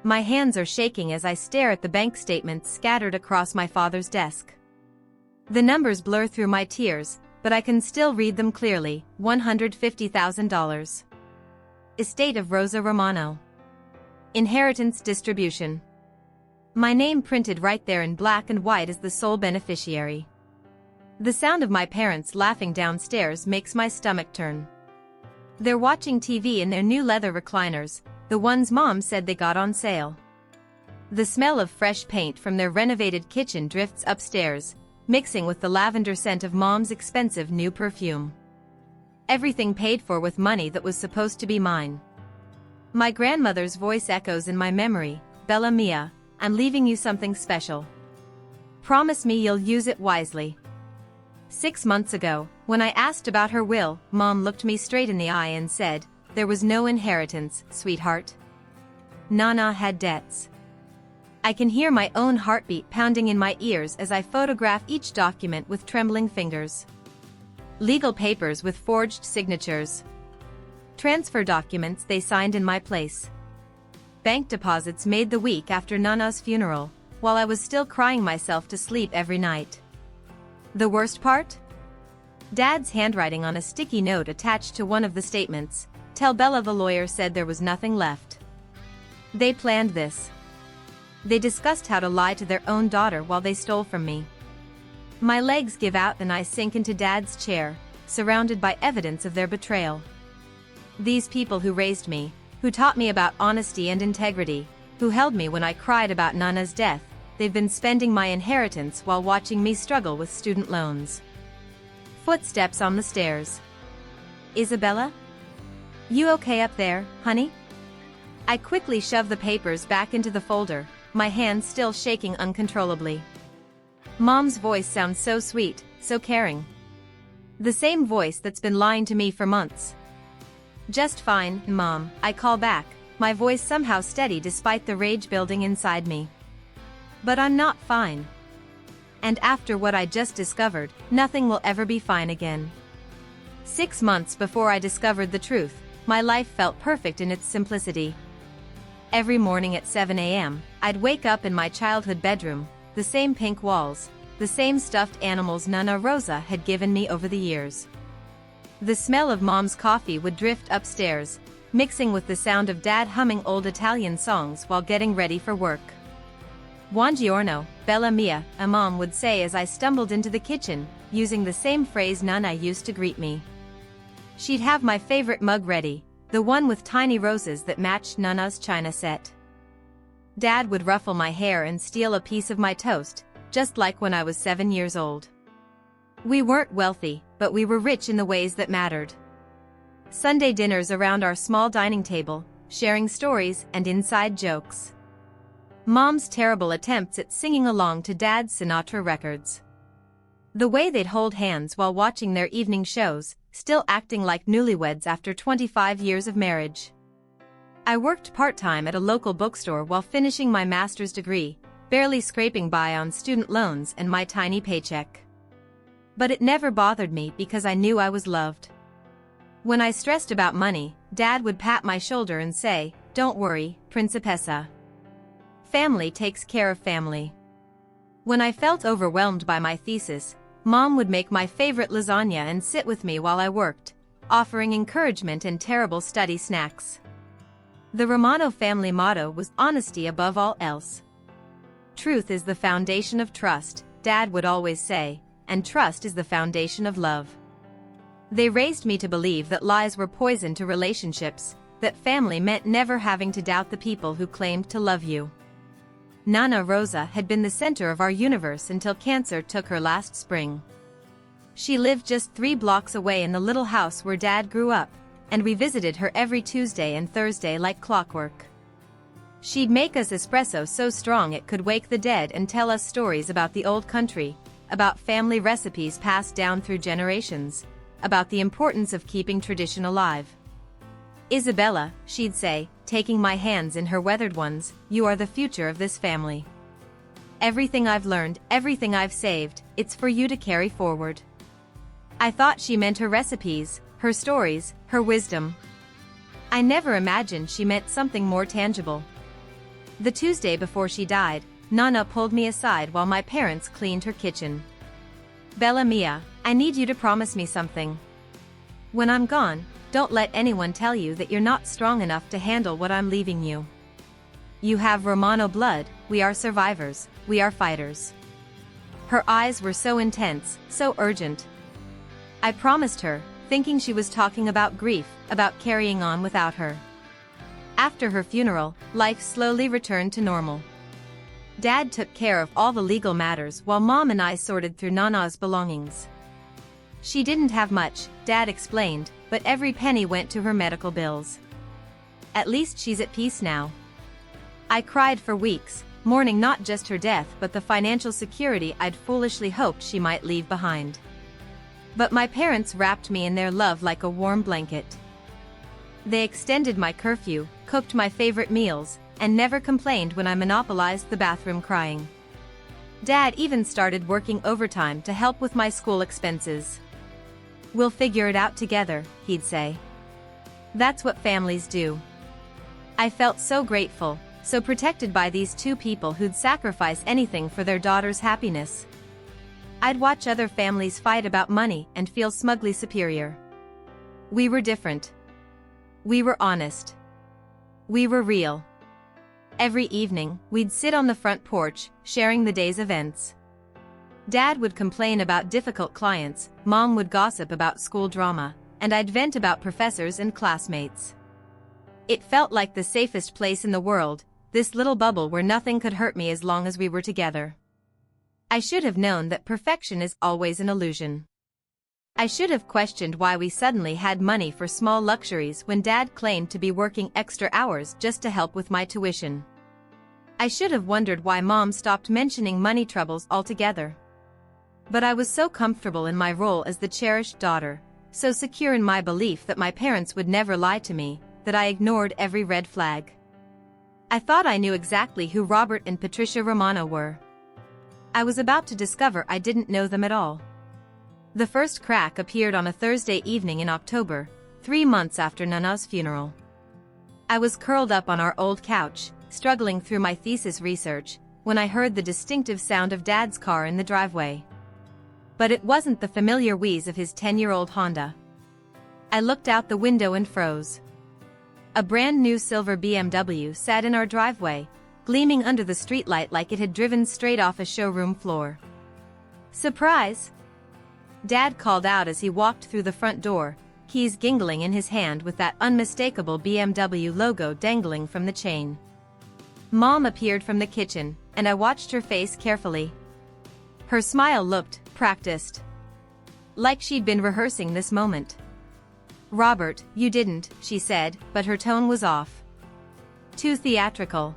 My hands are shaking as I stare at the bank statements scattered across my father's desk. The numbers blur through my tears, but I can still read them clearly. $150,000. Estate of Rosa Romano. Inheritance distribution. My name printed right there in black and white as the sole beneficiary. The sound of my parents laughing downstairs makes my stomach turn. They're watching TV in their new leather recliners, the ones Mom said they got on sale. The smell of fresh paint from their renovated kitchen drifts upstairs, mixing with the lavender scent of Mom's expensive new perfume. Everything paid for with money that was supposed to be mine. My grandmother's voice echoes in my memory, "Bella Mia, I'm leaving you something special. Promise me you'll use it wisely." 6 months ago, when I asked about her will, Mom looked me straight in the eye and said, "There was no inheritance, sweetheart. Nana had debts." I can hear my own heartbeat pounding in my ears as I photograph each document with trembling fingers. Legal papers with forged signatures. Transfer documents they signed in my place. Bank deposits made the week after Nana's funeral, while I was still crying myself to sleep every night. The worst part? Dad's handwriting on a sticky note attached to one of the statements. "Tell Bella the lawyer said there was nothing left." They planned this. They discussed how to lie to their own daughter while they stole from me. My legs give out and I sink into Dad's chair, surrounded by evidence of their betrayal. These people who raised me, who taught me about honesty and integrity, who held me when I cried about Nana's death, they've been spending my inheritance while watching me struggle with student loans. Footsteps on the stairs. "Isabella? You okay up there, honey?" I quickly shove the papers back into the folder, my hands still shaking uncontrollably. Mom's voice sounds so sweet, so caring. The same voice that's been lying to me for months. "Just fine, Mom," I call back, my voice somehow steady despite the rage building inside me. But I'm not fine. And after what I just discovered, nothing will ever be fine again. 6 months before I discovered the truth, my life felt perfect in its simplicity. Every morning at 7 a.m., I'd wake up in my childhood bedroom, the same pink walls, the same stuffed animals Nana Rosa had given me over the years. The smell of Mom's coffee would drift upstairs, mixing with the sound of Dad humming old Italian songs while getting ready for work. "Buongiorno, Bella Mia," Mom would say as I stumbled into the kitchen, using the same phrase Nana used to greet me. She'd have my favorite mug ready, the one with tiny roses that matched Nana's china set. Dad would ruffle my hair and steal a piece of my toast, just like when I was 7 years old. We weren't wealthy, but we were rich in the ways that mattered. Sunday dinners around our small dining table, sharing stories and inside jokes. Mom's terrible attempts at singing along to Dad's Sinatra records. The way they'd hold hands while watching their evening shows, still acting like newlyweds after 25 years of marriage. I worked part-time at a local bookstore while finishing my master's degree, barely scraping by on student loans and my tiny paycheck. But it never bothered me because I knew I was loved. When I stressed about money, Dad would pat my shoulder and say, "Don't worry, Principessa. Family takes care of family." When I felt overwhelmed by my thesis, Mom would make my favorite lasagna and sit with me while I worked, offering encouragement and terrible study snacks. The Romano family motto was honesty above all else. "Truth is the foundation of trust," Dad would always say, "and trust is the foundation of love." They raised me to believe that lies were poison to relationships, that family meant never having to doubt the people who claimed to love you. Nana Rosa had been the center of our universe until cancer took her last spring. She lived just 3 blocks away in the little house where Dad grew up, and we visited her every Tuesday and Thursday like clockwork. She'd make us espresso so strong it could wake the dead and tell us stories about the old country, about family recipes passed down through generations, about the importance of keeping tradition alive. "Isabella," she'd say, taking my hands in her weathered ones, "you are the future of this family. Everything I've learned, everything I've saved, it's for you to carry forward." I thought she meant her recipes, her stories, her wisdom. I never imagined she meant something more tangible. The Tuesday before she died, Nana pulled me aside while my parents cleaned her kitchen. "Bella Mia, I need you to promise me something. When I'm gone, don't let anyone tell you that you're not strong enough to handle what I'm leaving you. You have Romano blood, we are survivors, we are fighters." Her eyes were so intense, so urgent. I promised her, thinking she was talking about grief, about carrying on without her. After her funeral, life slowly returned to normal. Dad took care of all the legal matters while Mom and I sorted through Nana's belongings. She didn't have much, Dad explained, but every penny went to her medical bills. At least she's at peace now. I cried for weeks, mourning not just her death but the financial security I'd foolishly hoped she might leave behind. But my parents wrapped me in their love like a warm blanket. They extended my curfew, cooked my favorite meals, and never complained when I monopolized the bathroom crying. Dad even started working overtime to help with my school expenses. "We'll figure it out together," he'd say. That's what families do. I felt so grateful, so protected by these two people who'd sacrifice anything for their daughter's happiness. I'd watch other families fight about money and feel smugly superior. We were different. We were honest. We were real. Every evening, we'd sit on the front porch, sharing the day's events. Dad would complain about difficult clients, Mom would gossip about school drama, and I'd vent about professors and classmates. It felt like the safest place in the world, this little bubble where nothing could hurt me as long as we were together. I should have known that perfection is always an illusion. I should have questioned why we suddenly had money for small luxuries when Dad claimed to be working extra hours just to help with my tuition. I should have wondered why Mom stopped mentioning money troubles altogether. But I was so comfortable in my role as the cherished daughter, so secure in my belief that my parents would never lie to me, that I ignored every red flag. I thought I knew exactly who Robert and Patricia Romano were. I was about to discover I didn't know them at all. The first crack appeared on a Thursday evening in October, 3 months after Nana's funeral. I was curled up on our old couch, struggling through my thesis research, when I heard the distinctive sound of Dad's car in the driveway. But it wasn't the familiar wheeze of his 10-year-old Honda. I looked out the window and froze. A brand new silver BMW sat in our driveway, gleaming under the streetlight like it had driven straight off a showroom floor. "Surprise!" Dad called out as he walked through the front door, keys jingling in his hand with that unmistakable BMW logo dangling from the chain. Mom appeared from the kitchen, and I watched her face carefully. Her smile looked practiced. Like she'd been rehearsing this moment. "Robert, you didn't," she said, but her tone was off. Too theatrical.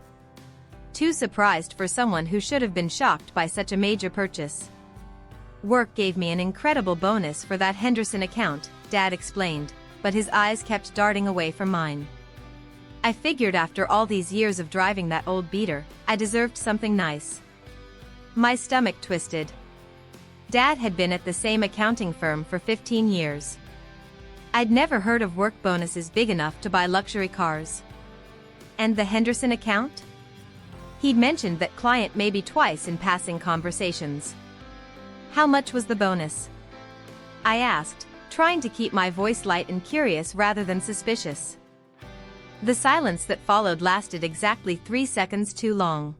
Too surprised for someone who should have been shocked by such a major purchase. "Work gave me an incredible bonus for that Henderson account," Dad explained, but his eyes kept darting away from mine. I figured after all these years of driving that old beater, I deserved something nice. My stomach twisted. Dad had been at the same accounting firm for 15 years. I'd never heard of work bonuses big enough to buy luxury cars. And the Henderson account? He'd mentioned that client maybe twice in passing conversations. How much was the bonus? I asked, trying to keep my voice light and curious rather than suspicious. The silence that followed lasted exactly 3 seconds too long.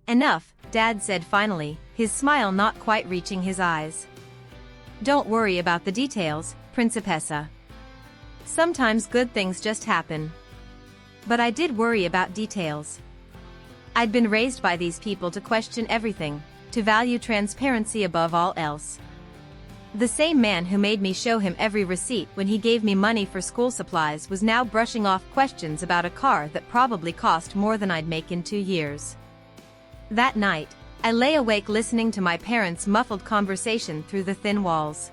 "Enough," Dad said finally, his smile not quite reaching his eyes. "Don't worry about the details, Principessa. Sometimes good things just happen." But I did worry about details. I'd been raised by these people to question everything, to value transparency above all else. The same man who made me show him every receipt when he gave me money for school supplies was now brushing off questions about a car that probably cost more than I'd make in 2 years. That night, I lay awake listening to my parents' muffled conversation through the thin walls.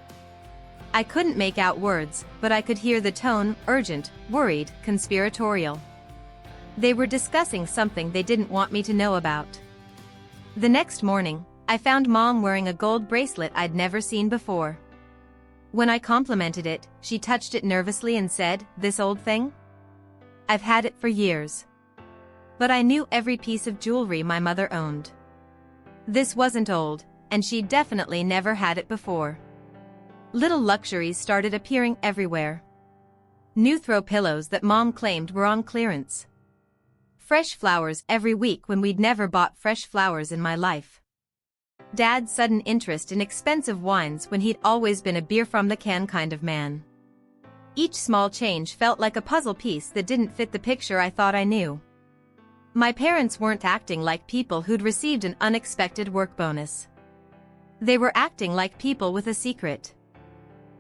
I couldn't make out words, but I could hear the tone, urgent, worried, conspiratorial. They were discussing something they didn't want me to know about. The next morning, I found Mom wearing a gold bracelet I'd never seen before. When I complimented it, she touched it nervously and said, "This old thing? I've had it for years." But I knew every piece of jewelry my mother owned. This wasn't old, and she'd definitely never had it before. Little luxuries started appearing everywhere. New throw pillows that Mom claimed were on clearance. Fresh flowers every week when we'd never bought fresh flowers in my life. Dad's sudden interest in expensive wines when he'd always been a beer-from-the-can kind of man. Each small change felt like a puzzle piece that didn't fit the picture I thought I knew. My parents weren't acting like people who'd received an unexpected work bonus. They were acting like people with a secret.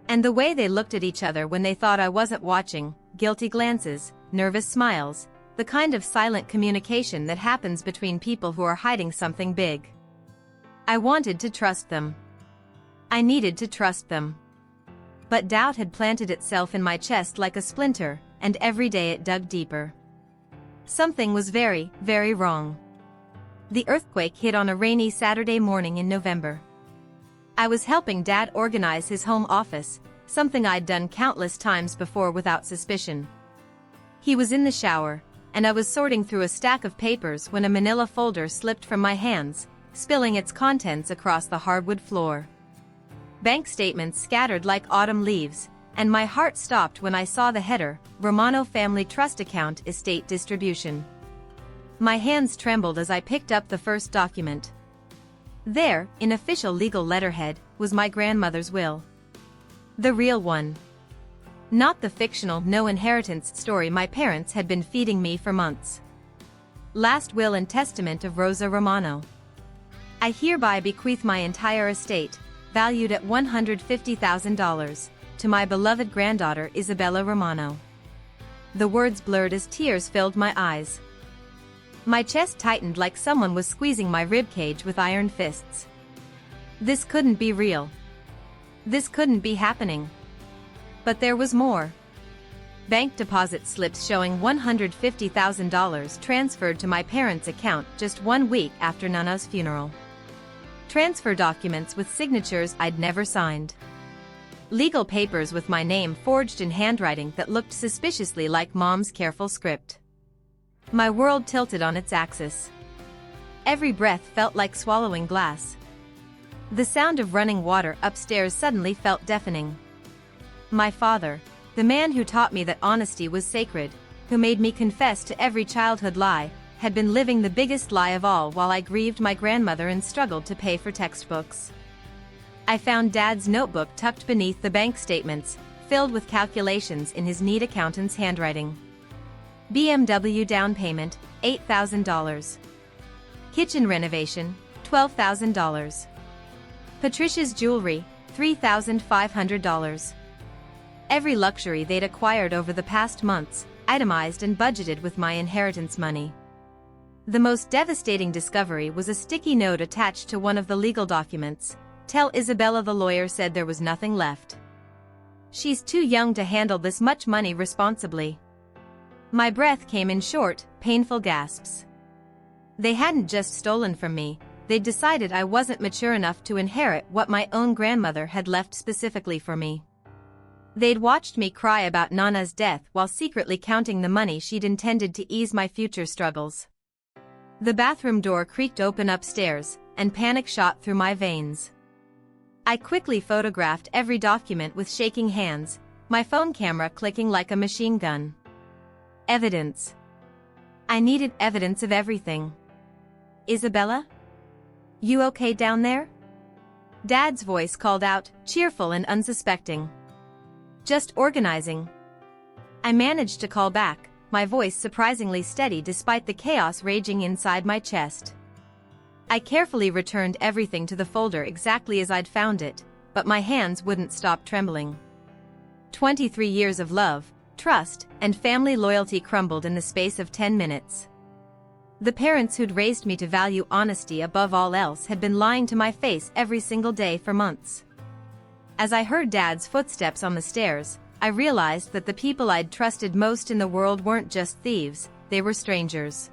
And the way they looked at each other when they thought I wasn't watching, guilty glances, nervous smiles, the kind of silent communication that happens between people who are hiding something big. I wanted to trust them. I needed to trust them. But doubt had planted itself in my chest like a splinter, and every day it dug deeper. Something was very, very wrong. The earthquake hit on a rainy Saturday morning in November. I was helping Dad organize his home office, something I'd done countless times before without suspicion. He was in the shower, and I was sorting through a stack of papers when a manila folder slipped from my hands, spilling its contents across the hardwood floor. Bank statements scattered like autumn leaves, and my heart stopped when I saw the header, Romano Family Trust Account Estate Distribution. My hands trembled as I picked up the first document. There, in official legal letterhead, was my grandmother's will. The real one. Not the fictional no inheritance story my parents had been feeding me for months. Last will and testament of Rosa Romano. I hereby bequeath my entire estate, valued at $150,000, to my beloved granddaughter Isabella Romano. The words blurred as tears filled my eyes. My chest tightened like someone was squeezing my ribcage with iron fists. This couldn't be real. This couldn't be happening. But there was more. Bank deposit slips showing $150,000 transferred to my parents' account just 1 week after Nana's funeral. Transfer documents with signatures I'd never signed. Legal papers with my name forged in handwriting that looked suspiciously like Mom's careful script. My world tilted on its axis. Every breath felt like swallowing glass. The sound of running water upstairs suddenly felt deafening. My father, the man who taught me that honesty was sacred, who made me confess to every childhood lie, had been living the biggest lie of all while I grieved my grandmother and struggled to pay for textbooks. I found Dad's notebook tucked beneath the bank statements, filled with calculations in his neat accountant's handwriting. BMW down payment, $8,000. Kitchen renovation, $12,000. Patricia's jewelry, $3,500. Every luxury they'd acquired over the past months, itemized and budgeted with my inheritance money. The most devastating discovery was a sticky note attached to one of the legal documents. Tell Isabella the lawyer said there was nothing left. She's too young to handle this much money responsibly. My breath came in short, painful gasps. They hadn't just stolen from me, they'd decided I wasn't mature enough to inherit what my own grandmother had left specifically for me. They'd watched me cry about Nana's death while secretly counting the money she'd intended to ease my future struggles. The bathroom door creaked open upstairs, and panic shot through my veins. I quickly photographed every document with shaking hands, my phone camera clicking like a machine gun. Evidence. I needed evidence of everything. Isabella? You okay down there? Dad's voice called out, cheerful and unsuspecting. Just organizing. I managed to call back, my voice surprisingly steady despite the chaos raging inside my chest. I carefully returned everything to the folder exactly as I'd found it, but my hands wouldn't stop trembling. 23 years of love, trust, and family loyalty crumbled in the space of 10 minutes. The parents who'd raised me to value honesty above all else had been lying to my face every single day for months. As I heard Dad's footsteps on the stairs, I realized that the people I'd trusted most in the world weren't just thieves, they were strangers.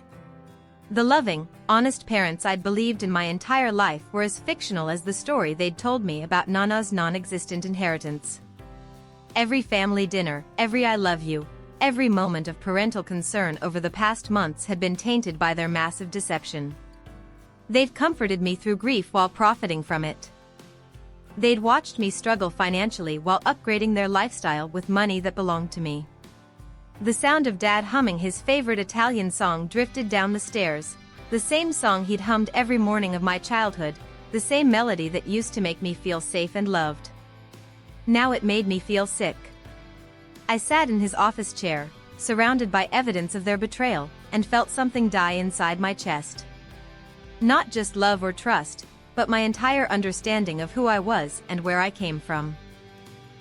The loving, honest parents I'd believed in my entire life were as fictional as the story they'd told me about Nana's non-existent inheritance. Every family dinner, every I love you, every moment of parental concern over the past months had been tainted by their massive deception. They'd comforted me through grief while profiting from it. They'd watched me struggle financially while upgrading their lifestyle with money that belonged to me. The sound of Dad humming his favorite Italian song drifted down the stairs, the same song he'd hummed every morning of my childhood, the same melody that used to make me feel safe and loved. Now it made me feel sick. I sat in his office chair, surrounded by evidence of their betrayal, and felt something die inside my chest. Not just love or trust, but my entire understanding of who I was and where I came from.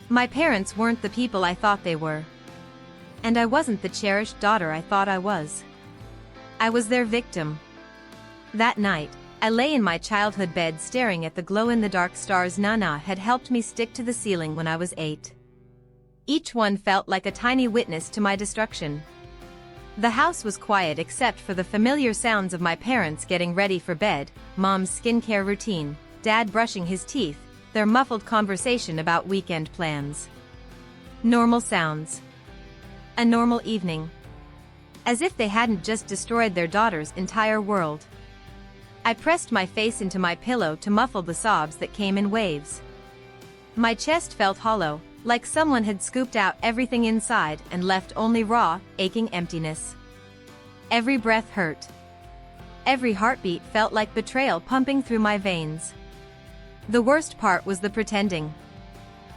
My parents weren't the people I thought they were. And I wasn't the cherished daughter I thought I was. I was their victim. That night, I lay in my childhood bed staring at the glow-in-the-dark stars Nana had helped me stick to the ceiling when I was 8. Each one felt like a tiny witness to my destruction. The house was quiet except for the familiar sounds of my parents getting ready for bed, Mom's skincare routine, Dad brushing his teeth, their muffled conversation about weekend plans. Normal sounds. A normal evening. As if they hadn't just destroyed their daughter's entire world. I pressed my face into my pillow to muffle the sobs that came in waves. My chest felt hollow, like someone had scooped out everything inside and left only raw, aching emptiness. Every breath hurt. Every heartbeat felt like betrayal pumping through my veins. The worst part was the pretending.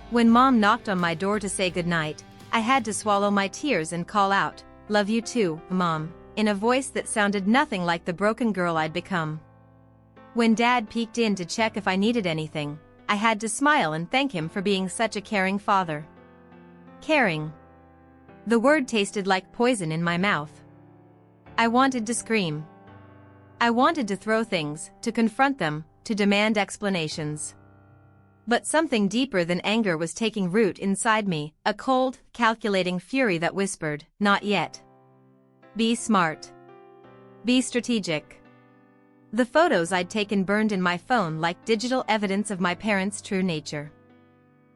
When Mom knocked on my door to say goodnight, I had to swallow my tears and call out, "Love you too, Mom," in a voice that sounded nothing like the broken girl I'd become. When Dad peeked in to check if I needed anything, I had to smile and thank him for being such a caring father. Caring. The word tasted like poison in my mouth. I wanted to scream. I wanted to throw things, to confront them, to demand explanations. But something deeper than anger was taking root inside me, a cold, calculating fury that whispered, "Not yet. Be smart. Be strategic." The photos I'd taken burned in my phone like digital evidence of my parents' true nature.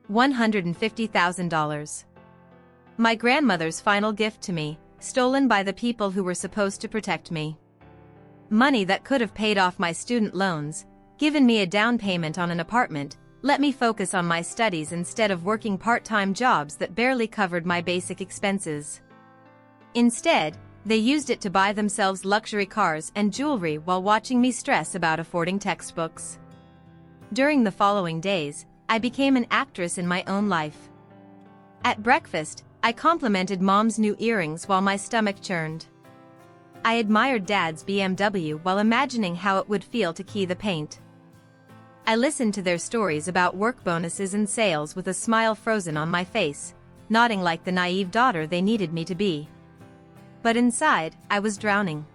$150,000. My grandmother's final gift to me, stolen by the people who were supposed to protect me. Money that could have paid off my student loans, given me a down payment on an apartment, let me focus on my studies instead of working part-time jobs that barely covered my basic expenses. Instead, they used it to buy themselves luxury cars and jewelry while watching me stress about affording textbooks. During the following days, I became an actress in my own life. At breakfast, I complimented Mom's new earrings while my stomach churned. I admired Dad's BMW while imagining how it would feel to key the paint. I listened to their stories about work bonuses and sales with a smile frozen on my face, nodding like the naive daughter they needed me to be. But inside, I was drowning.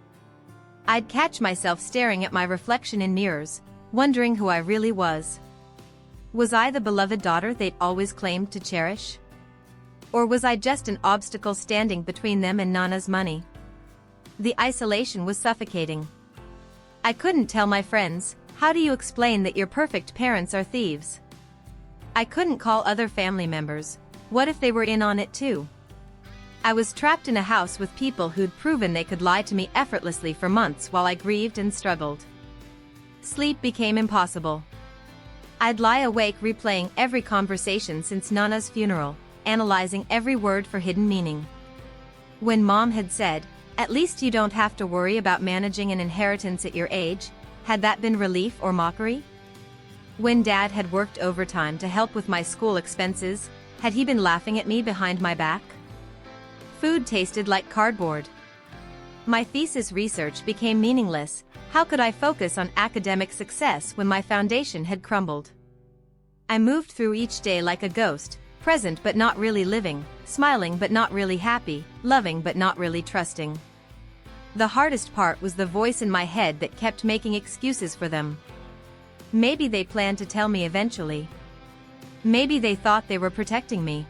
I'd catch myself staring at my reflection in mirrors, wondering who I really was. Was I the beloved daughter they'd always claimed to cherish? Or was I just an obstacle standing between them and Nana's money? The isolation was suffocating. I couldn't tell my friends, "How do you explain that your perfect parents are thieves?" I couldn't call other family members. What if they were in on it too? I was trapped in a house with people who'd proven they could lie to me effortlessly for months while I grieved and struggled. Sleep became impossible. I'd lie awake replaying every conversation since Nana's funeral, analyzing every word for hidden meaning. When Mom had said, "At least you don't have to worry about managing an inheritance at your age," had that been relief or mockery? When Dad had worked overtime to help with my school expenses, had he been laughing at me behind my back? Food tasted like cardboard. My thesis research became meaningless. How could I focus on academic success when my foundation had crumbled? I moved through each day like a ghost, present but not really living, smiling but not really happy, loving but not really trusting. The hardest part was the voice in my head that kept making excuses for them. Maybe they planned to tell me eventually. Maybe they thought they were protecting me.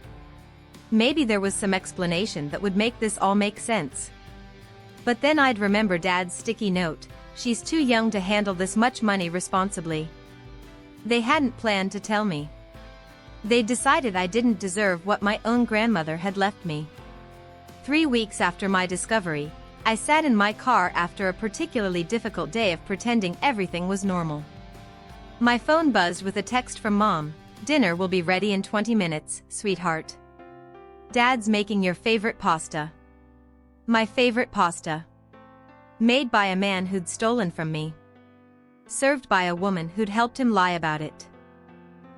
Maybe there was some explanation that would make this all make sense. But then I'd remember Dad's sticky note, "She's too young to handle this much money responsibly." They hadn't planned to tell me. They decided I didn't deserve what my own grandmother had left me. 3 weeks after my discovery, I sat in my car after a particularly difficult day of pretending everything was normal. My phone buzzed with a text from Mom. "Dinner will be ready in 20 minutes, sweetheart. Dad's making your favorite pasta." My favorite pasta. Made by a man who'd stolen from me. Served by a woman who'd helped him lie about it.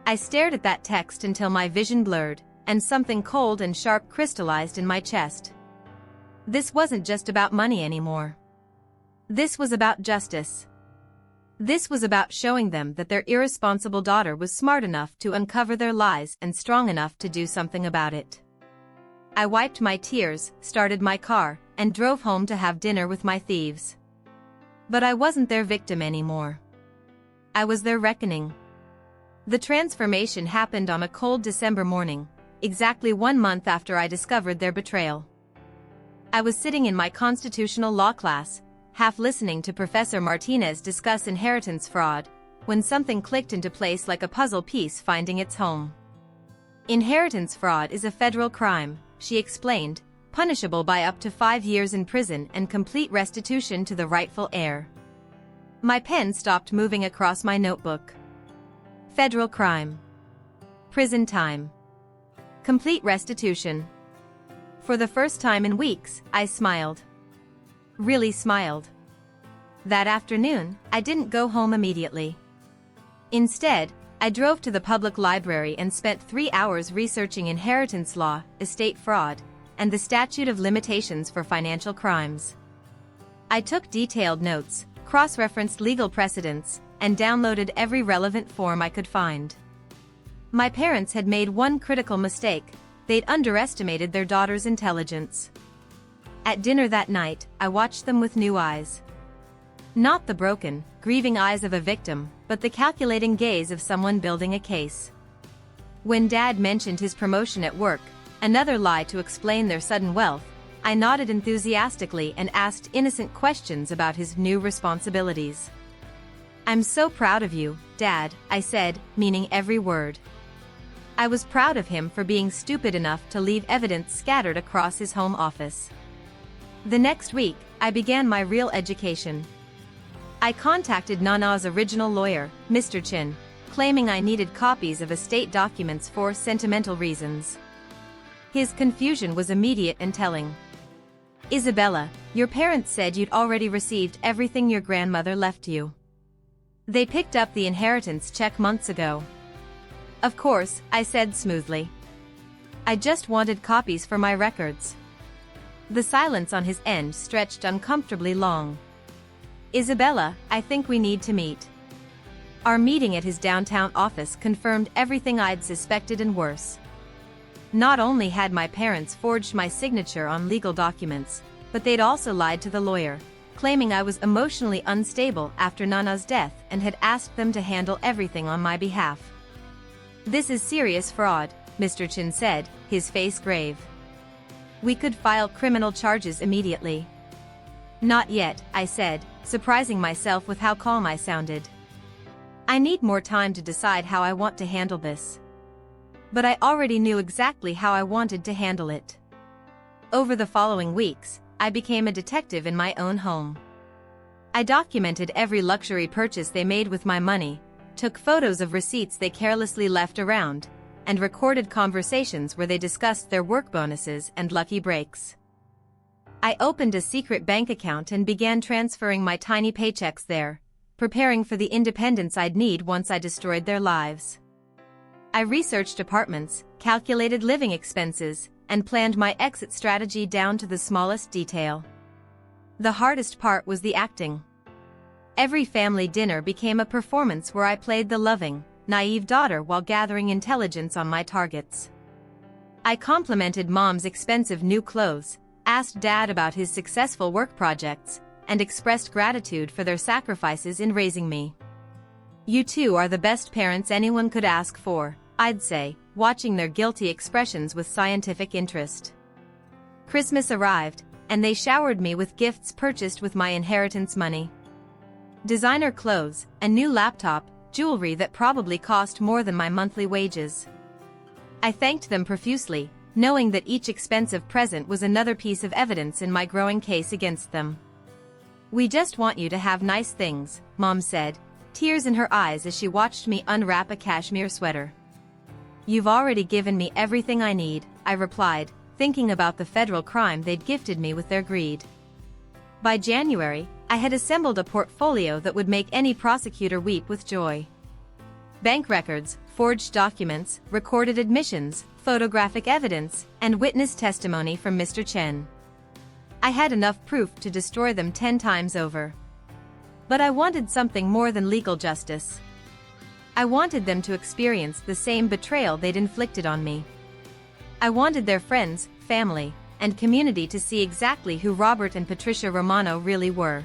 I stared at that text until my vision blurred, and something cold and sharp crystallized in my chest. This wasn't just about money anymore. This was about justice. This was about showing them that their irresponsible daughter was smart enough to uncover their lies and strong enough to do something about it. I wiped my tears, started my car, and drove home to have dinner with my thieves. But I wasn't their victim anymore. I was their reckoning. The transformation happened on a cold December morning, exactly 1 month after I discovered their betrayal. I was sitting in my constitutional law class, half listening to Professor Martinez discuss inheritance fraud, when something clicked into place like a puzzle piece finding its home. "Inheritance fraud is a federal crime," she explained, "punishable by up to 5 years in prison and complete restitution to the rightful heir." My pen stopped moving across my notebook. Federal crime. Prison time. Complete restitution. For the first time in weeks, I smiled. Really smiled. That afternoon, I didn't go home immediately. Instead, I drove to the public library and spent 3 hours researching inheritance law, estate fraud, and the statute of limitations for financial crimes. I took detailed notes, cross-referenced legal precedents, and downloaded every relevant form I could find. My parents had made one critical mistake: they'd underestimated their daughter's intelligence. At dinner that night, I watched them with new eyes. Not the broken, grieving eyes of a victim, but the calculating gaze of someone building a case. When Dad mentioned his promotion at work, another lie to explain their sudden wealth, I nodded enthusiastically and asked innocent questions about his new responsibilities. "I'm so proud of you, Dad," I said, meaning every word. I was proud of him for being stupid enough to leave evidence scattered across his home office. The next week, I began my real education. I contacted Nana's original lawyer, Mr. Chin, claiming I needed copies of estate documents for sentimental reasons. His confusion was immediate and telling. "Isabella, your parents said you'd already received everything your grandmother left you. They picked up the inheritance check months ago." "Of course," I said smoothly. "I just wanted copies for my records." The silence on his end stretched uncomfortably long. "Isabella, I think we need to meet." Our meeting at his downtown office confirmed everything I'd suspected and worse. Not only had my parents forged my signature on legal documents, but they'd also lied to the lawyer, claiming I was emotionally unstable after Nana's death and had asked them to handle everything on my behalf. "This is serious fraud," Mr. Chin said, his face grave. "We could file criminal charges immediately." "Not yet," I said, surprising myself with how calm I sounded. "I need more time to decide how I want to handle this." But I already knew exactly how I wanted to handle it. Over the following weeks, I became a detective in my own home. I documented every luxury purchase they made with my money, took photos of receipts they carelessly left around, and recorded conversations where they discussed their work bonuses and lucky breaks. I opened a secret bank account and began transferring my tiny paychecks there, preparing for the independence I'd need once I destroyed their lives. I researched apartments, calculated living expenses, and planned my exit strategy down to the smallest detail. The hardest part was the acting. Every family dinner became a performance where I played the loving, naive daughter while gathering intelligence on my targets. I complimented Mom's expensive new clothes, asked Dad about his successful work projects, and expressed gratitude for their sacrifices in raising me. "You two are the best parents anyone could ask for," I'd say, watching their guilty expressions with scientific interest. Christmas arrived, and they showered me with gifts purchased with my inheritance money. Designer clothes, a new laptop, jewelry that probably cost more than my monthly wages. I thanked them profusely, knowing that each expensive present was another piece of evidence in my growing case against them. "We just want you to have nice things," Mom said, tears in her eyes as she watched me unwrap a cashmere sweater. "You've already given me everything I need," I replied, thinking about the federal crime they'd gifted me with their greed. By January, I had assembled a portfolio that would make any prosecutor weep with joy. Bank records, forged documents, recorded admissions, photographic evidence, and witness testimony from Mr. Chen. I had enough proof to destroy them 10 times over. But I wanted something more than legal justice. I wanted them to experience the same betrayal they'd inflicted on me. I wanted their friends, family, and community to see exactly who Robert and Patricia Romano really were.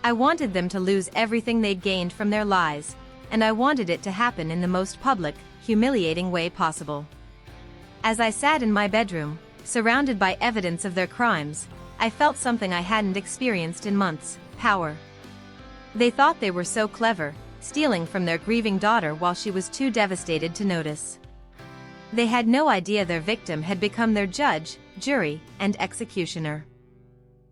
I wanted them to lose everything they'd gained from their lies, and I wanted it to happen in the most public, humiliating way possible. As I sat in my bedroom, surrounded by evidence of their crimes, I felt something I hadn't experienced in months: power. They thought they were so clever, stealing from their grieving daughter while she was too devastated to notice. They had no idea their victim had become their judge, jury, and executioner.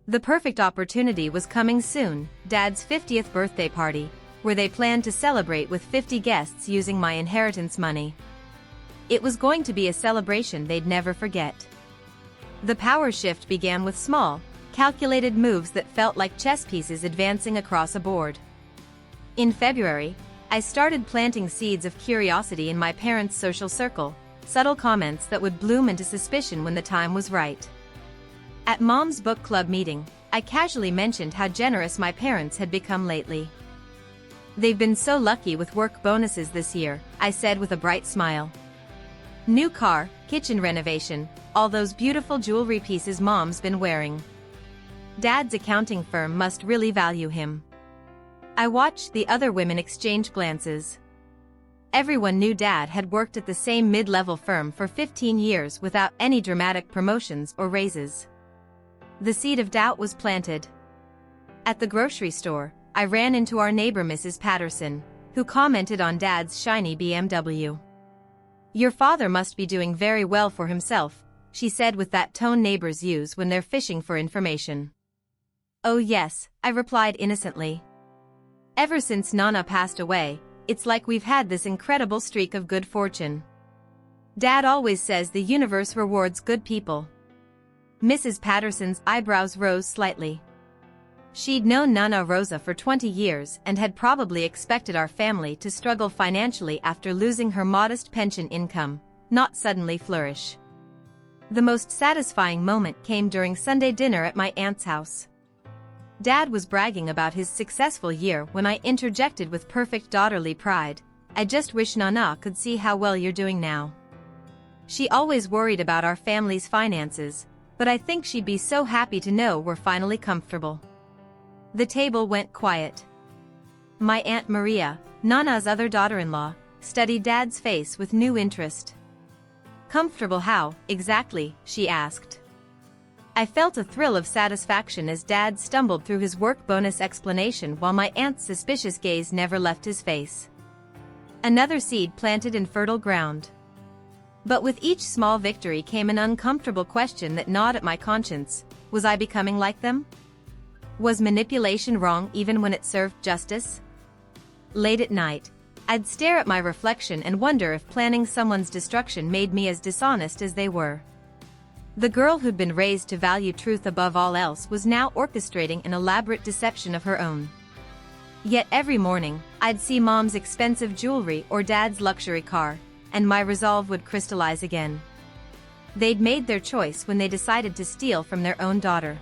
The perfect opportunity was coming soon: Dad's 50th birthday party, where they planned to celebrate with 50 guests using my inheritance money. It was going to be a celebration they'd never forget. The power shift began with small, calculated moves that felt like chess pieces advancing across a board. In February, I started planting seeds of curiosity in my parents' social circle, subtle comments that would bloom into suspicion when the time was right. At Mom's book club meeting, I casually mentioned how generous my parents had become lately. "They've been so lucky with work bonuses this year," I said with a bright smile. "New car, kitchen renovation, all those beautiful jewelry pieces Mom's been wearing. Dad's accounting firm must really value him." I watched the other women exchange glances. Everyone knew Dad had worked at the same mid-level firm for 15 years without any dramatic promotions or raises. The seed of doubt was planted. At the grocery store, I ran into our neighbor Mrs. Patterson, who commented on Dad's shiny BMW. "Your father must be doing very well for himself," she said with that tone neighbors use when they're fishing for information. "Oh yes," I replied innocently. "Ever since Nana passed away, it's like we've had this incredible streak of good fortune. Dad always says the universe rewards good people." Mrs. Patterson's eyebrows rose slightly. She'd known Nana Rosa for 20 years and had probably expected our family to struggle financially after losing her modest pension income, not suddenly flourish. The most satisfying moment came during Sunday dinner at my aunt's house. Dad was bragging about his successful year when I interjected with perfect daughterly pride, "I just wish Nana could see how well you're doing now. She always worried about our family's finances, but I think she'd be so happy to know we're finally comfortable." The table went quiet. My Aunt Maria, Nana's other daughter-in-law, studied Dad's face with new interest. "Comfortable how, exactly?" she asked. I felt a thrill of satisfaction as Dad stumbled through his work bonus explanation while my aunt's suspicious gaze never left his face. Another seed planted in fertile ground. But with each small victory came an uncomfortable question that gnawed at my conscience: was I becoming like them? Was manipulation wrong even when it served justice? Late at night, I'd stare at my reflection and wonder if planning someone's destruction made me as dishonest as they were. The girl who'd been raised to value truth above all else was now orchestrating an elaborate deception of her own. Yet every morning, I'd see Mom's expensive jewelry or Dad's luxury car, and my resolve would crystallize again. They'd made their choice when they decided to steal from their own daughter.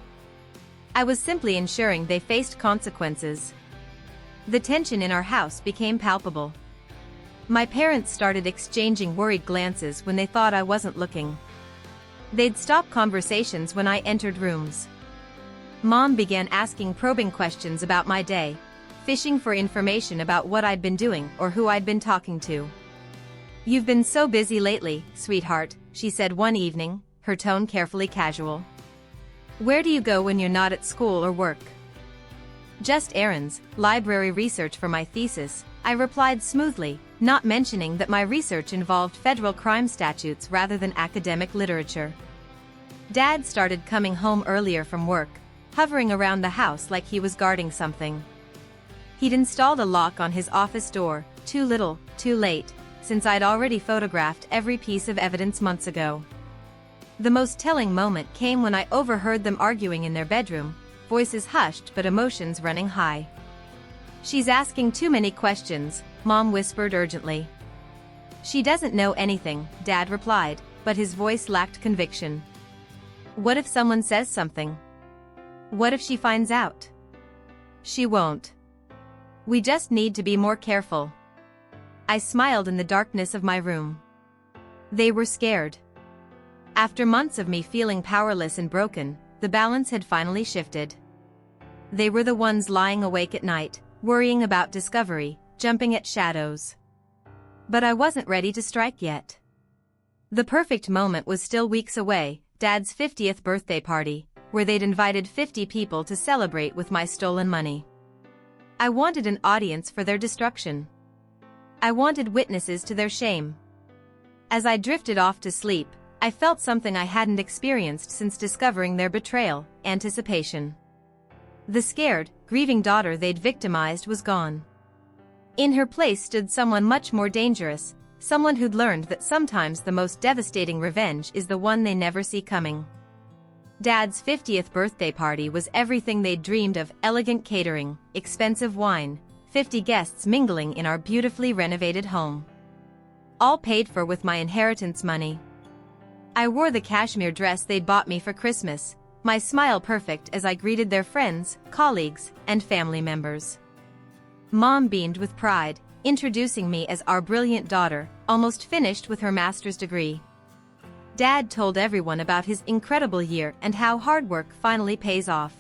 I was simply ensuring they faced consequences. The tension in our house became palpable. My parents started exchanging worried glances when they thought I wasn't looking. They'd stop conversations when I entered rooms. Mom began asking probing questions about my day, fishing for information about what I'd been doing or who I'd been talking to. "You've been so busy lately, sweetheart," she said one evening, her tone carefully casual. "Where do you go when you're not at school or work?" "Just errands, library research for my thesis," I replied smoothly, not mentioning that my research involved federal crime statutes rather than academic literature. Dad started coming home earlier from work, hovering around the house like he was guarding something. He'd installed a lock on his office door, too little, too late, since I'd already photographed every piece of evidence months ago. The most telling moment came when I overheard them arguing in their bedroom, voices hushed but emotions running high. "She's asking too many questions," Mom whispered urgently. "She doesn't know anything," Dad replied, but his voice lacked conviction. "What if someone says something? What if she finds out?" "She won't. We just need to be more careful." I smiled in the darkness of my room. They were scared. After months of me feeling powerless and broken, the balance had finally shifted. They were the ones lying awake at night, worrying about discovery, jumping at shadows. But I wasn't ready to strike yet. The perfect moment was still weeks away, Dad's 50th birthday party, where they'd invited 50 people to celebrate with my stolen money. I wanted an audience for their destruction. I wanted witnesses to their shame. As I drifted off to sleep, I felt something I hadn't experienced since discovering their betrayal: anticipation. The scared, grieving daughter they'd victimized was gone. In her place stood someone much more dangerous, someone who'd learned that sometimes the most devastating revenge is the one they never see coming. Dad's 50th birthday party was everything they'd dreamed of: elegant catering, expensive wine, 50 guests mingling in our beautifully renovated home. All paid for with my inheritance money. I wore the cashmere dress they'd bought me for Christmas, my smile perfect as I greeted their friends, colleagues, and family members. Mom beamed with pride, introducing me as our brilliant daughter, almost finished with her master's degree. Dad told everyone about his incredible year and how hard work finally pays off.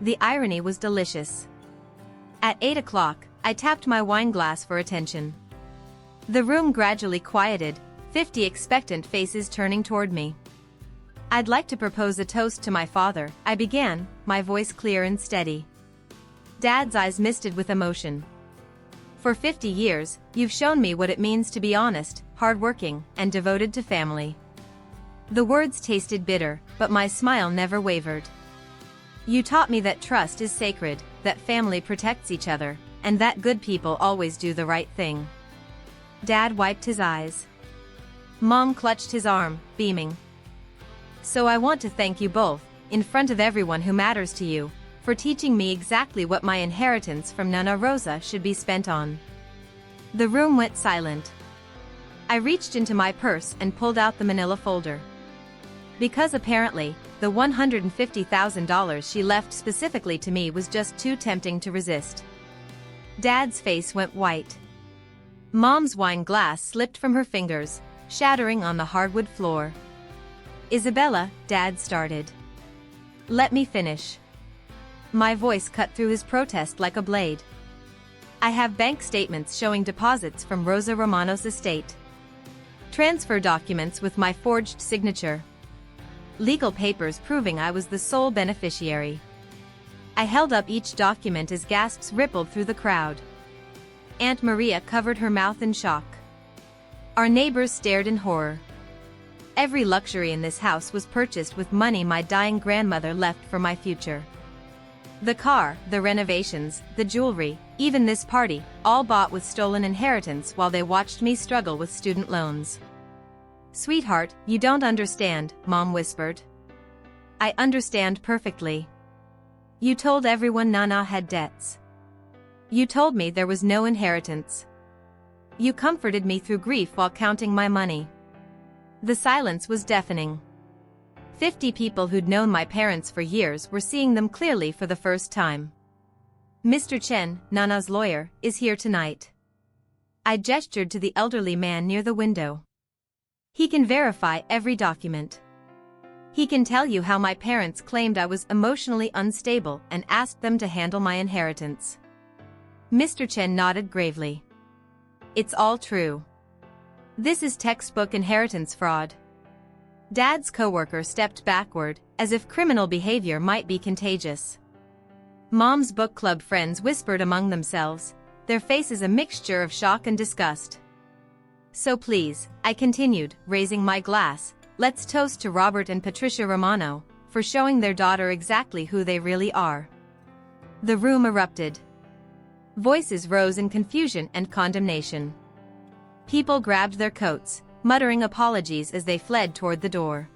The irony was delicious. At 8 o'clock, I tapped my wine glass for attention. The room gradually quieted, 50 expectant faces turning toward me. "I'd like to propose a toast to my father," I began, my voice clear and steady. Dad's eyes misted with emotion. "For 50 years, you've shown me what it means to be honest, hardworking, and devoted to family." The words tasted bitter, but my smile never wavered. "You taught me that trust is sacred, that family protects each other, and that good people always do the right thing." Dad wiped his eyes. Mom clutched his arm, beaming. "So I want to thank you both, in front of everyone who matters to you, for teaching me exactly what my inheritance from Nana Rosa should be spent on." The room went silent. I reached into my purse and pulled out the manila folder. Because apparently, the $150,000 she left specifically to me was just too tempting to resist. Dad's face went white. Mom's wine glass slipped from her fingers, shattering on the hardwood floor. "Isabella," Dad started. "Let me finish." My voice cut through his protest like a blade. "I have bank statements showing deposits from Rosa Romano's estate. Transfer documents with my forged signature. Legal papers proving I was the sole beneficiary." I held up each document as gasps rippled through the crowd. Aunt Maria covered her mouth in shock. Our neighbors stared in horror. Every luxury in this house was purchased with money my dying grandmother left for my future. The car, the renovations, the jewelry, even this party, all bought with stolen inheritance while they watched me struggle with student loans. "Sweetheart, you don't understand," Mom whispered. "I understand perfectly. You told everyone Nana had debts. You told me there was no inheritance. You comforted me through grief while counting my money." The silence was deafening. 50 people who'd known my parents for years were seeing them clearly for the first time. "Mr. Chen, Nana's lawyer, is here tonight." I gestured to the elderly man near the window. "He can verify every document. He can tell you how my parents claimed I was emotionally unstable and asked them to handle my inheritance." Mr. Chen nodded gravely. "It's all true. This is textbook inheritance fraud." Dad's coworker stepped backward, as if criminal behavior might be contagious. Mom's book club friends whispered among themselves, their faces a mixture of shock and disgust. So please, I continued, raising my glass, let's toast to Robert and Patricia Romano, for showing their daughter exactly who they really are. The room erupted. Voices rose in confusion and condemnation. People grabbed their coats, muttering apologies as they fled toward the door.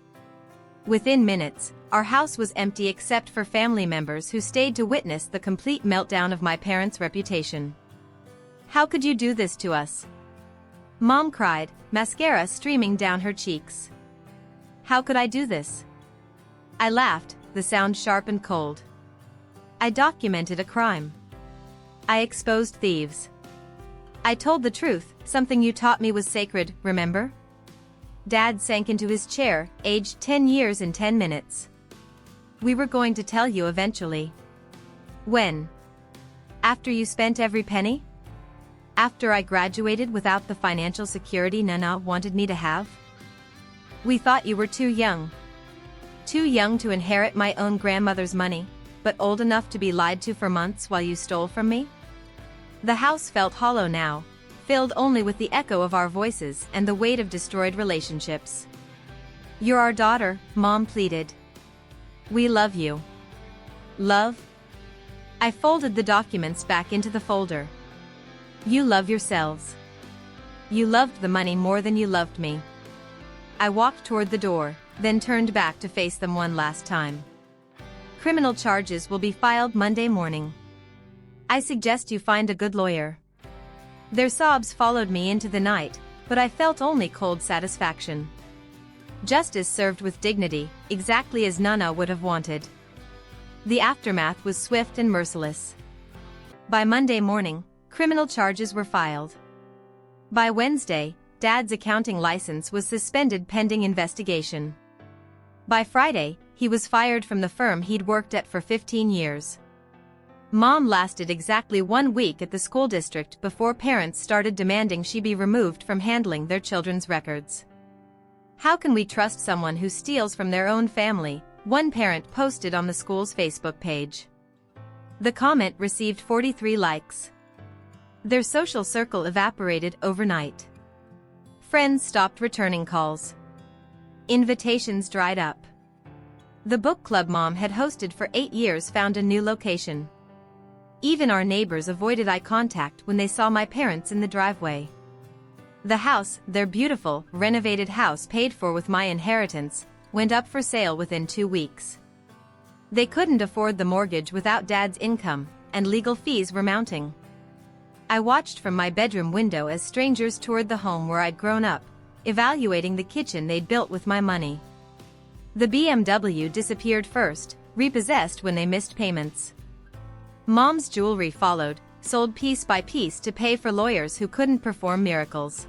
Within minutes, our house was empty except for family members who stayed to witness the complete meltdown of my parents' reputation. How could you do this to us? Mom cried, mascara streaming down her cheeks. How could I do this? I laughed, the sound sharp and cold. I documented a crime. I exposed thieves. I told the truth, something you taught me was sacred, remember? Dad sank into his chair, aged 10 years and 10 minutes. We were going to tell you eventually. When? After you spent every penny? After I graduated without the financial security Nana wanted me to have? We thought you were too young. Too young to inherit my own grandmother's money, but old enough to be lied to for months while you stole from me? The house felt hollow now, filled only with the echo of our voices and the weight of destroyed relationships. You're our daughter, Mom pleaded. We love you. Love? I folded the documents back into the folder. You love yourselves. You loved the money more than you loved me. I walked toward the door, then turned back to face them one last time. Criminal charges will be filed Monday morning. I suggest you find a good lawyer. Their sobs followed me into the night, but I felt only cold satisfaction. Justice served with dignity, exactly as Nana would have wanted. The aftermath was swift and merciless. By Monday morning, criminal charges were filed. By Wednesday, Dad's accounting license was suspended pending investigation. By Friday, he was fired from the firm he'd worked at for 15 years. Mom lasted exactly 1 week at the school district before parents started demanding she be removed from handling their children's records. How can we trust someone who steals from their own family? One parent posted on the school's Facebook page. The comment received 43 likes. Their social circle evaporated overnight. Friends stopped returning calls. Invitations dried up. The book club Mom had hosted for 8 years found a new location. Even our neighbors avoided eye contact when they saw my parents in the driveway. The house, their beautiful, renovated house paid for with my inheritance, went up for sale within 2 weeks. They couldn't afford the mortgage without Dad's income, and legal fees were mounting. I watched from my bedroom window as strangers toured the home where I'd grown up, evaluating the kitchen they'd built with my money. The BMW disappeared first, repossessed when they missed payments. Mom's jewelry followed, sold piece by piece to pay for lawyers who couldn't perform miracles.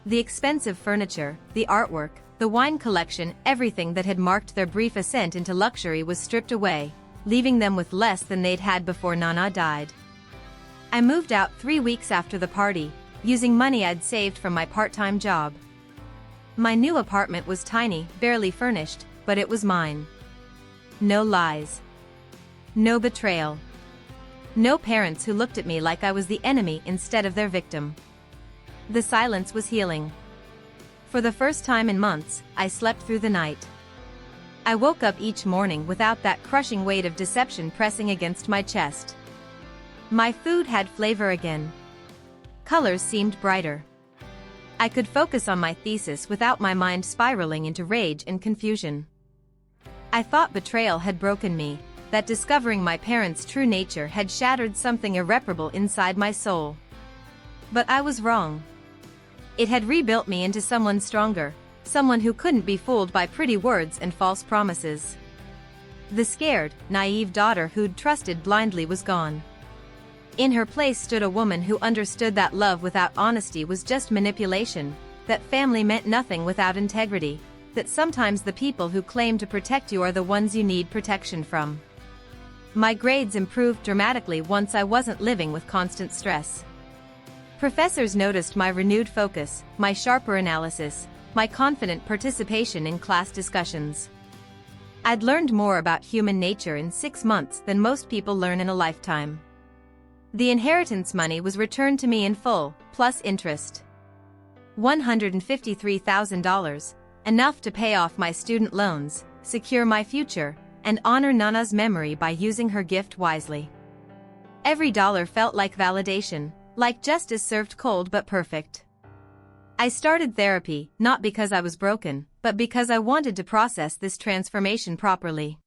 The expensive furniture, the artwork, the wine collection, everything that had marked their brief ascent into luxury was stripped away, leaving them with less than they'd had before Nana died. I moved out 3 weeks after the party, using money I'd saved from my part-time job. My new apartment was tiny, barely furnished, but it was mine. No lies. No betrayal. No parents who looked at me like I was the enemy instead of their victim. The silence was healing. For the first time in months, I slept through the night. I woke up each morning without that crushing weight of deception pressing against my chest. My food had flavor again. Colors seemed brighter. I could focus on my thesis without my mind spiraling into rage and confusion. I thought betrayal had broken me, that discovering my parents' true nature had shattered something irreparable inside my soul. But I was wrong. It had rebuilt me into someone stronger, someone who couldn't be fooled by pretty words and false promises. The scared, naive daughter who'd trusted blindly was gone. In her place stood a woman who understood that love without honesty was just manipulation, that family meant nothing without integrity, that sometimes the people who claim to protect you are the ones you need protection from. My grades improved dramatically once I wasn't living with constant stress. Professors noticed my renewed focus, my sharper analysis, my confident participation in class discussions. I'd learned more about human nature in 6 months than most people learn in a lifetime. The inheritance money was returned to me in full, plus interest. $153,000, enough to pay off my student loans, secure my future, and honor Nana's memory by using her gift wisely. Every dollar felt like validation, like justice served cold but perfect. I started therapy, not because I was broken, but because I wanted to process this transformation properly.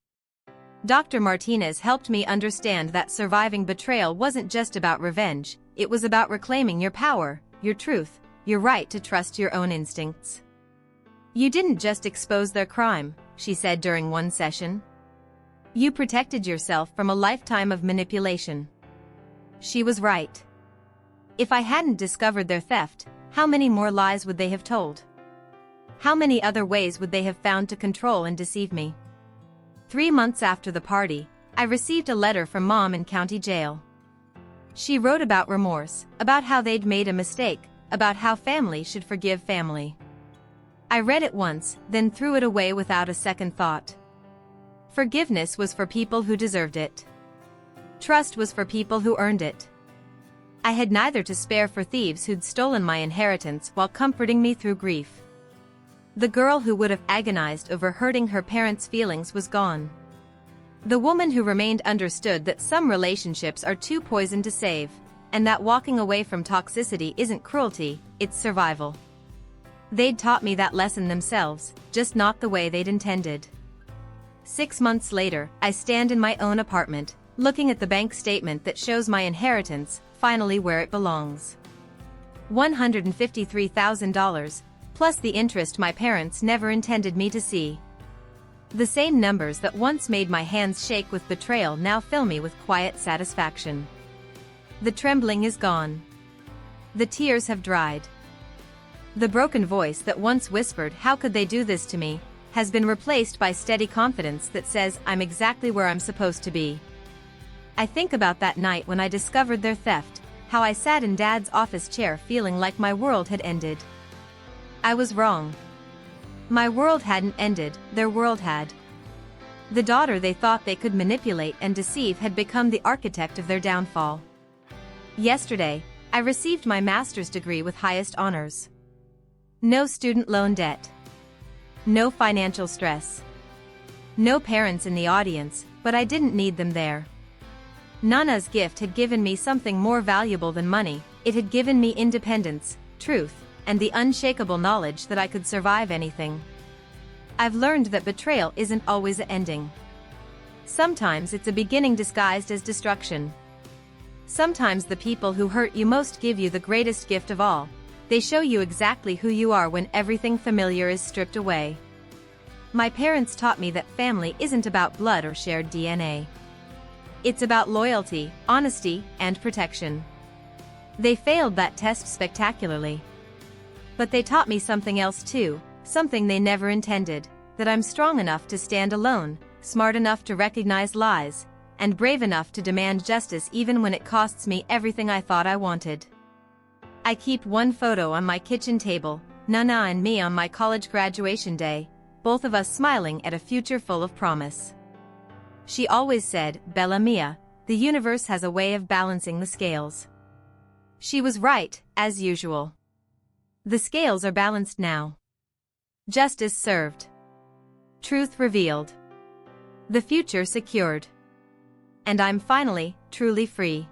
Dr. Martinez helped me understand that surviving betrayal wasn't just about revenge, it was about reclaiming your power, your truth, your right to trust your own instincts. You didn't just expose their crime, she said during one session. You protected yourself from a lifetime of manipulation. She was right. If I hadn't discovered their theft, how many more lies would they have told? How many other ways would they have found to control and deceive me? 3 months after the party, I received a letter from Mom in county jail. She wrote about remorse, about how they'd made a mistake, about how family should forgive family. I read it once, then threw it away without a second thought. Forgiveness was for people who deserved it. Trust was for people who earned it. I had neither to spare for thieves who'd stolen my inheritance while comforting me through grief. The girl who would have agonized over hurting her parents' feelings was gone. The woman who remained understood that some relationships are too poisoned to save, and that walking away from toxicity isn't cruelty, it's survival. They'd taught me that lesson themselves, just not the way they'd intended. 6 months later, I stand in my own apartment, looking at the bank statement that shows my inheritance, finally where it belongs. $153,000, plus the interest my parents never intended me to see. The same numbers that once made my hands shake with betrayal now fill me with quiet satisfaction. The trembling is gone. The tears have dried. The broken voice that once whispered, "How could they do this to me?" has been replaced by steady confidence that says, "I'm exactly where I'm supposed to be." I think about that night when I discovered their theft, how I sat in Dad's office chair feeling like my world had ended. I was wrong. My world hadn't ended, their world had. The daughter they thought they could manipulate and deceive had become the architect of their downfall. Yesterday, I received my master's degree with highest honors. No student loan debt. No financial stress. No parents in the audience, but I didn't need them there. Nana's gift had given me something more valuable than money. It had given me independence, truth, and the unshakable knowledge that I could survive anything. I've learned that betrayal isn't always an ending. Sometimes it's a beginning disguised as destruction. Sometimes the people who hurt you most give you the greatest gift of all. They show you exactly who you are when everything familiar is stripped away. My parents taught me that family isn't about blood or shared DNA. It's about loyalty, honesty, and protection. They failed that test spectacularly. But they taught me something else too, something they never intended, that I'm strong enough to stand alone, smart enough to recognize lies, and brave enough to demand justice even when it costs me everything I thought I wanted. I keep one photo on my kitchen table, Nana and me on my college graduation day, both of us smiling at a future full of promise. She always said, "Bella mia, the universe has a way of balancing the scales." She was right, as usual. The scales are balanced now. Justice served. Truth revealed. The future secured. And I'm finally, truly free.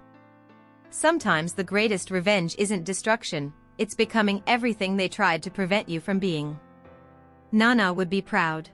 Sometimes the greatest revenge isn't destruction, it's becoming everything they tried to prevent you from being. Nana would be proud.